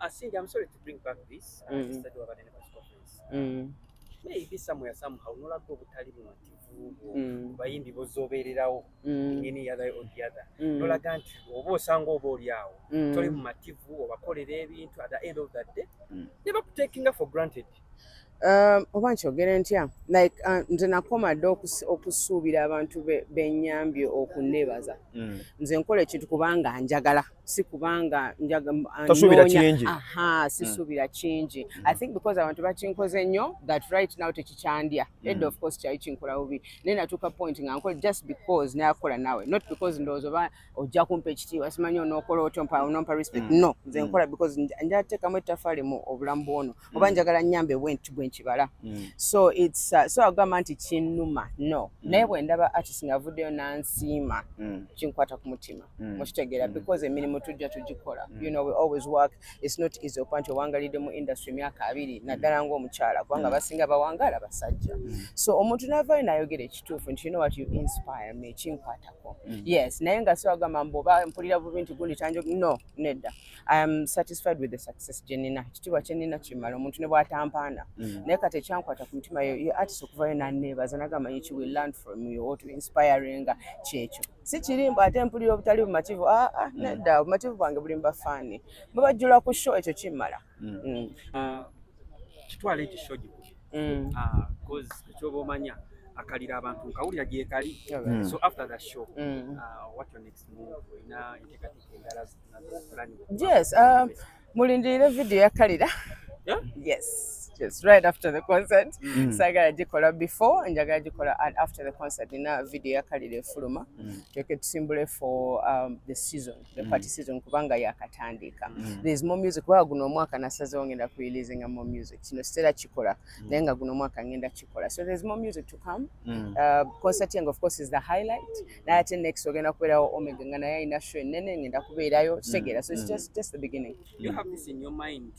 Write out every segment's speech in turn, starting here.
Cindy, I'm sorry to bring back this. Instead of a press conference. Maybe somewhere somehow no like obutali bumativu bayimbi bozobererawo ngeni yada or the other no like anti obo sango obolyawo toli bumativu obakolera ebintu at the end of that day never taking for granted. Oba nkyogere ntya like nze nakomadde okusuubira abantu bennyambye okunneebaza nze nkola ekintu kubanga njagala si kubanga sisuubira kingi. I think because abantu bakinkoze nnyo that right now tekikyandya edda of course kyali kinkola bubi naye natuuka point nga nkola just because nayakola nawe not because ndowooza oba ojja kumpa ekitiibwa simanyi onookola otyo onompa respect no nze nkola because njateekamu ettaffaali mu obulamu bwono oba njagala nnyambe bwe nkibala so it's so agamba nti kinnuma no naye bwe ndaba artist ng'avuddeyo n'ansiima kinkwata ku mutima mukitegeera because emirimu tujja tugikola you know we always work. It's not easy okuba nti owangalidde mu industry emyaka 2 naddala ng'omukyala kubanga basinga bawangala basajja so omuntu n'avaayo n'ayogera ekituufu nti you know what you inspire me kinkwatako yes naye nga so agamba mboba mpulira bubi nti gundi tanjo no nedda I am satisfied with the success gye nina ekitiibwa kye nina kimala omuntu ne bw'atampaana naye kati ekyankwata ku mutima yo artist okuvaayo n'anneebaza n'agamba you will learn from you what inspiring kyekyo si kirimba ate mpulira obutali bumativu nedda obumativu bwange buli mbafaani babajjula ku show ekyo kimmala kitwala ekyo show gikulu because ekyoba omanya akalira abantu nkawulira gye kali so after that show what your next move ina intekatika endala planning yes mulindirire video yakalira yes right after the concert sagala gikola before njagala gikola after the concert ina video yakalira efuluma teke tusimbule for the season the party season kubanga yakatandika there's more music wa guno mwaka nasazeho ngenda releasing more music kino stella kikola naye nga guno mwaka ngenda kikola so there's more music to come concert yange of course is the highlight na ate next ogenda kubeerawo Omega nga naye ina show nene ngenda kubeerayo kitegeera so it's just the beginning. You have this in your mind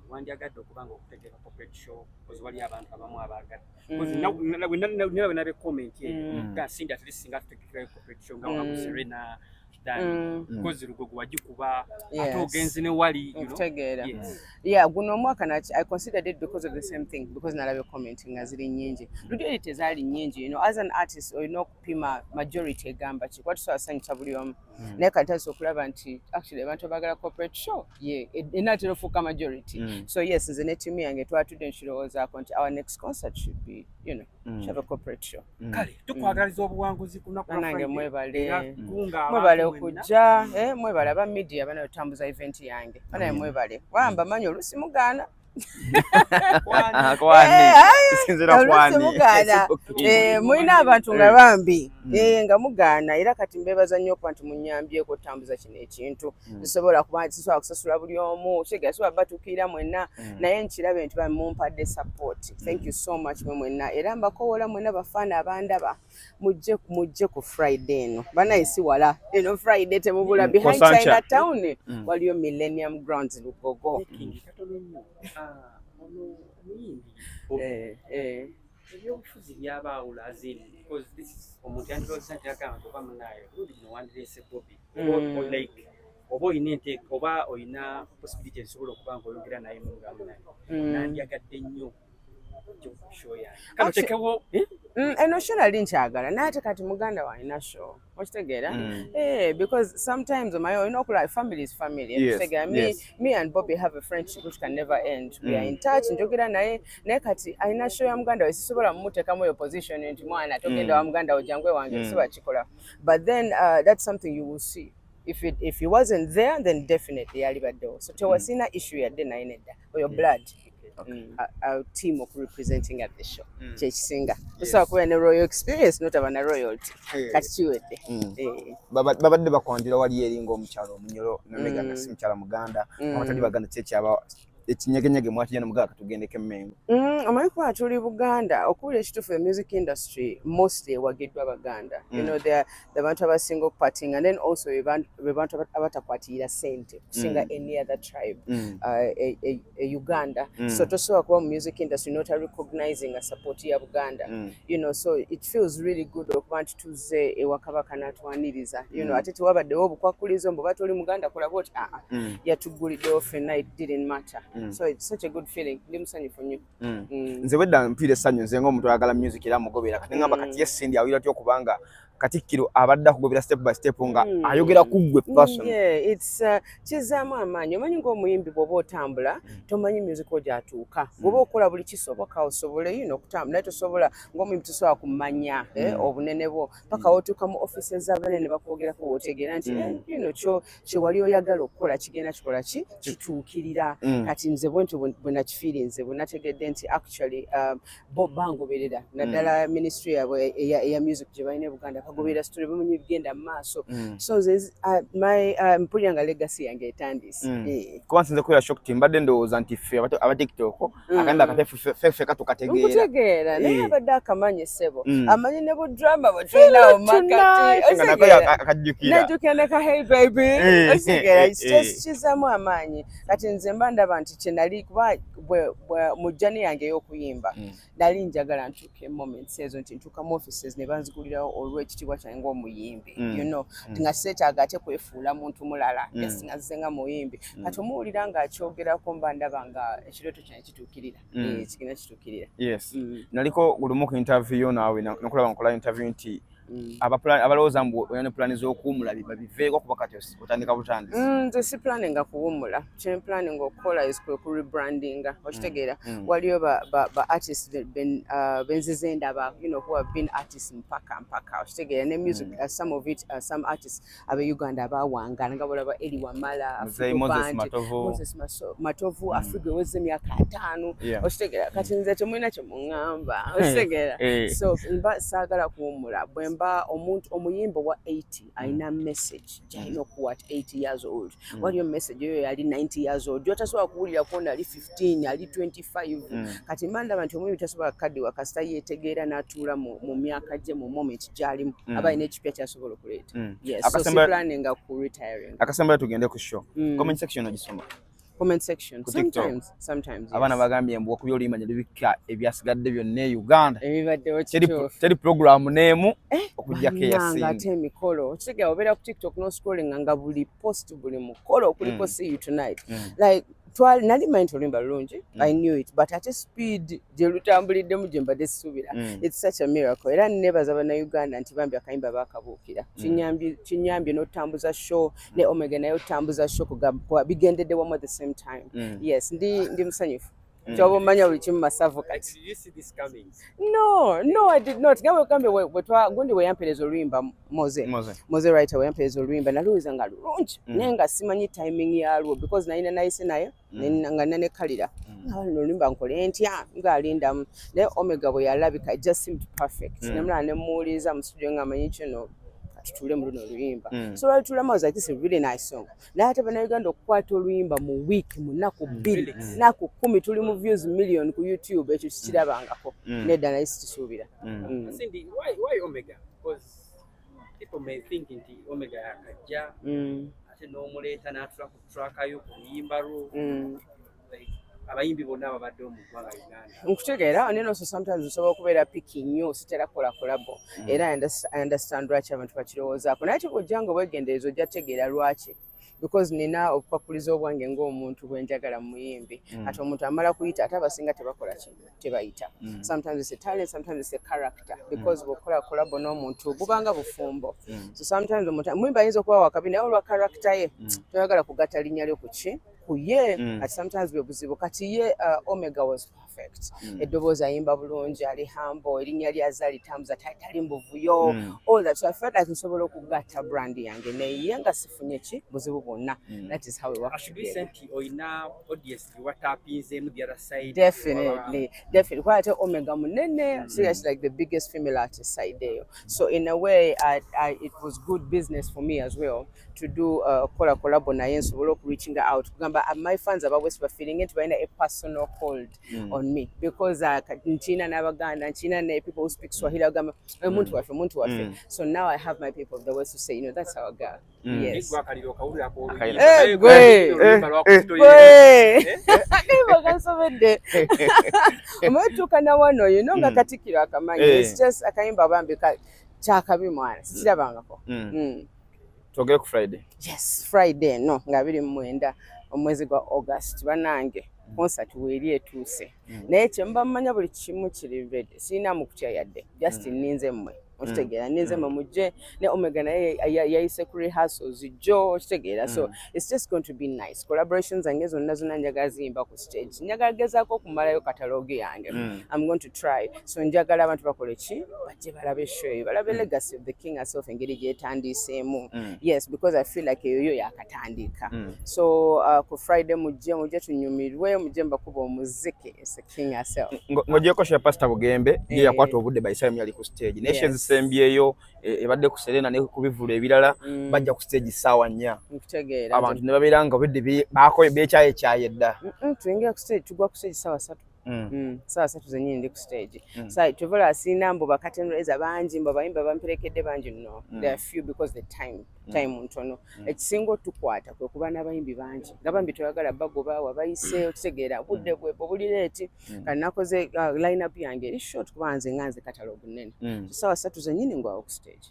wandyagadde okubanga okutegeera show because wali abantu abamu abagala because now we comment nga Cindy at least singa tutekera corporate show nga wa Serena dan because rugogo wajikuba atogenze ne wali you know yeah guno mwaka na I considered it because of the same thing because nalabe commenting azili nyingi ludde tezali nyingi you know as an artist or you know kupima majority egamba ki kwatu asanga tabulyo ne kataso kulaba nti actually abantu bagala corporate show inatero fuka majority so yes nze ne team yange twatudde nshirowooza konti our next concert should be you know should have a corporate show kale tukwagaliza obuwanguzi kunakula nange mwebale okujja mwebale aba media bana otambuza event yange bana mwebale wamba manyo olusi mugana mulina abantu nga bambi nga mugaana era kati mbebaza nnyo okuba nti munyambyeko otambuza kino ekintu nsobola kuba sisobola kusasula buli omu kigera sobola batuukirira mwenna naye nkirabe nti mumpadde support thank you so much mwenna era mbakoowola mwenna bafaana abandaba mujje ku Friday eno banayisi wala eno Friday temubula behind China Town waliyo Millennium Grounds Lugogo ebyobufuzi byabawula azini because this is omuntu yandirosanti akanga oba munayo no wandirese Bobby like oba oyina enteeka oba oyina possibility ezisobola okuba nga oyogera naye mungamu naye nandyagadde nnyo show yange kano tekewo eno show nali nkyagala naye ate kati muganda wange show okitegeera because sometimes you know like family is family me and Bobby have a friendship which can never end we are in touch njogera naye kati alina show ya muganda we sisobola mumuteekamu eyo position nti mwana togenda wa muganda we jangwe wange siba kikola but then that's something you will see if he wasn't there then definitely yalibaddewo so tewasina issue yadde naye nedda oyo blood our team of representing at the show kyekisinga tusobola kuba ne royal experience notaba na royalty kati kiwedde babadde bakwandira wali eringa omukyalo omunyolo nomega nasi mukyala muganda abatali baganda kyekyaba ekinyegenyege mwakijana mugaga tugendeke Mmengo. Omanyi kuba tuli Buganda okuli ekituufu the music industry mostly wagiddwa Baganda. You know, the bantu abasinga okupatinga, and then also be bantu abatakwatira sente kusinga any other tribe Uganda. So tosobola kuba mu music industry not recognizing a support ya Buganda. You know, so it feels really good okuba nti tuzze ewaka Kabaka n'atwaniriza. You know, ate tewabaddewo obukwakulizo mbu batoli Muganda kola bwoti yatugguliddewo ffenna, it didn't matter. So it's such a good feeling. Ndi musanyufu nnyo. Nze wedda mpira essanyu nze ng'omuntu ayagala music era mugobera kati ngamba kati ye Cindy awulira atya okubanga Katikkiro abadde akugobera step by step nga ayogera ku ggwe person. Yeah, it's kizaamu amaanyi. Omanyi ng'omuyimbi bw'oba otambula tomanyi music gy'atuuka. Bw'oba okola buli kisoboka osobole okutambula naye tosobola ng'omuyimbi tosobola kumanya obunene bwo paka otuuka mu offices z'abanene bakwogerako w'otegeera nti kye wali oyagala okukola kigenda kikola kituukirira. Kati nze bwe nakifiirinze bwe nategedde nti actually bo bangoberera naddala ministry yaabwe eya music gye balina e Buganda kagoberera story bamanyi bigenda mu maaso. So mpulira nga legacy yange etandise. Kuba nsinze kubeera shocked mbadde ndowooza nti ffe aba TikTok akanda akate ffe katukategeera. Nkutegeera naye abadde akamanye ssebo. Amanyi ne bu drama bwe tulinawo makati. Najjukira ne ka hey baby. Otegeera kizaamu amaanyi. Kati nze mba ndaba nti kye nali kuba mu jjani yange ey'okuyimba nali njagala ntuuke moments ezo nti ntuuka mu offices ne banzigulirawo olw'ekitiibwa kyange ng'omuyimbi. You know, nga seetaaga ate kwefuula muntu mulala just nga nze nga muyimbi. Kati omuwulira ng'akyogerako mba ndaba nga ekirooto kyange kituukirira. Kigenda kituukirira. Yes. Naliko lumu ku interview naawe nakulaba nkola interview nti abalowooza mbu oyina pulaani z'okuwummula biveeko kuba kati otandika butandisi. Nze si planning kuwummula. Kye planning okukola is ku rebrandinga. Okitegeera waliyo ba artists benzize ndaba, you know, who have been artists mpaka. Okitegeera ne music some of it some artists abe Uganda abawangala nga bolaba Eli Wamala, Moses Matovu, Afrika weze emyaka 5. Okitegeera kati nze temulina kye muŋŋamba. Okitegeera so mba saagala kuwummula. Omuyimbo wa 80 alina message gyalina okuwa at 80 years old. Waliyo message eyo yali 90 years old gyotasobola kuwulira kuona ali 15 ali 25. Kati mandaba nti omuyimbi tasobola kukaddiwa kasita yeetegeera n'atuula mu myaka gye mu moment gy'alimu aba alina ekipya kyasobola okuleeta. Yes, so si planning ku retiring. Akasembera tugende ku show. Comment section ogisoma. Comment section sometimes abana bagambye mbu okubyoli imanya libika ebyasigadde byonna e Uganda ebibaddewo teri program neemu okujjako eyasindi ate emikolo okitegeera obeera ku TikTok no scrolling nga buli post buli mukolo kuliko see you tonight like nali manyi oluyimba lulungi. I knew it but ate speed gye lutambuliddemu gye mbadde sisuubira. It's such a miracle era nebaza bannayuganda nti bambi akayimba baakabuukira. Kinyambye n'otambuza show ne Omega naye otambuza show bigendedde wamu at the same time. Yes, ndi musanyufu. Kyoba omanya buli kimu masavu kati. Did you see this coming? No, I did not. Gawe kambe gundi we yampereza oluyimba Moze writer we yampereza oluyimba naluwiza nga lulungi naye nga simanyi timing yalwo because nalina nayise naye nga nanekalira oluyimba nkole ntya ng'alindamu naye Omega bwe yalabika it just seemed perfect. Nemulala ne muwuliriza mu studio ng'amanyi kino tutule mu luno oluyimba. So lwatulamu I was like, this is a really nice song. Naye ate bannayuganda okukwata oluyimba mu week mu nnaku 2 nnaku 10 tuli mu views million ku YouTube ekyo kikirabangako nedda naye sikisuubira. Cindy, why Omega? Because people may think nti Omega yakajja ate n'omuleeta n'atula ku trackayo ku luyimba lwo abayimbi bonna babadde mu ggwanga Uganda. Nkutegeera and also sometimes osobola okubeera picky nnyo sitera kola kolabo era I understand lwaki abantu bakirowoozaako naye kyokojja nga obwegendereza ojja tegeera lwaki because nina obupakulizo obwange ng'omuntu bwenjagala mu muyimbi ate omuntu amala kuyita ate abasinga tebakola tebayita. Sometimes it's a talent, sometimes it's a character because bw'okola kolabo n'omuntu bubanga bufumbo. So sometimes omuyimbi ayinza okuba wakabi naye olwa character ye toyagala kugatta linnya lyo ku ye at sometimes bwe buzibu kati ye Omega was perfect. Eddoboozi ayimba bulungi ali humble erinnya lyaza litambuza tali mbuvuyo all that so I felt like nsobola okugatta brand yange naye nga sifunye ki buzibu bwonna. That is how we work together. Oyina audience watapinzeemu the other side. Definitely quite Omega munene seriously like the biggest female artist side there. So in a way it was good business for me as well to do collab naye nsobole reaching out kugamba my fans aba West ba feeling it by a personal hold on me because nchina n'abaganda nchina ne people who speak Swahili agamba muntu waffe so now I have my people of the West to say, you know, that's our girl. Yes. Ometuka na wano, you know, nga katikiro akamanyi. It's just akayimba bambika chakabi mwana. Sichirabangako. Togere ku Friday. Yes, Friday no nga 29 omwezi gwa August banange concert weri etuuse. Naye kyemba mmanya buli kimu kiri ready. Sina mukutya yadde. Just ninze mmwe. Okitegera ninze muje ne Omega naye yayise ku rehearsals jo okitegera so it's just going to be nice collaborations zange zonna njagala zimba ku stage njagala gezaako kumalayo catalogue yange I'm going to try so njagala abantu bakole ki bajje balabe show balabe legacy of the king herself engeri gyetandiseemu yes because I feel like eyo yakatandika so ku Friday muje tunyumirwe muje mbakuba omuziki is the king herself ngojeko sha Pastor Bugembe ye yakwata obudde by time yali ku stage nations sembyeyo ebadde ku Serena ne kubivula ebirala bajja ku stage sawa nya nkutegeera abantu ne babiranga obudde bakoye bechaye chayedda tuingia ku stage tugwa ku stage sawa 3 sawa 3 zenyine ndi ku stage sai tuvola asina mbo bakatenreza banji mbo bayimba bamperekedde banji no there are few because the time ntono ekisingo tukwata kwe kuba n'abayimbi banji ngabambi toyagala bagoba wabayise okitegeera budde bwe bulireti kanakoze line up yange eri short kubanze nganze catalogue nene sawa 3 zenyine ngwa ku stage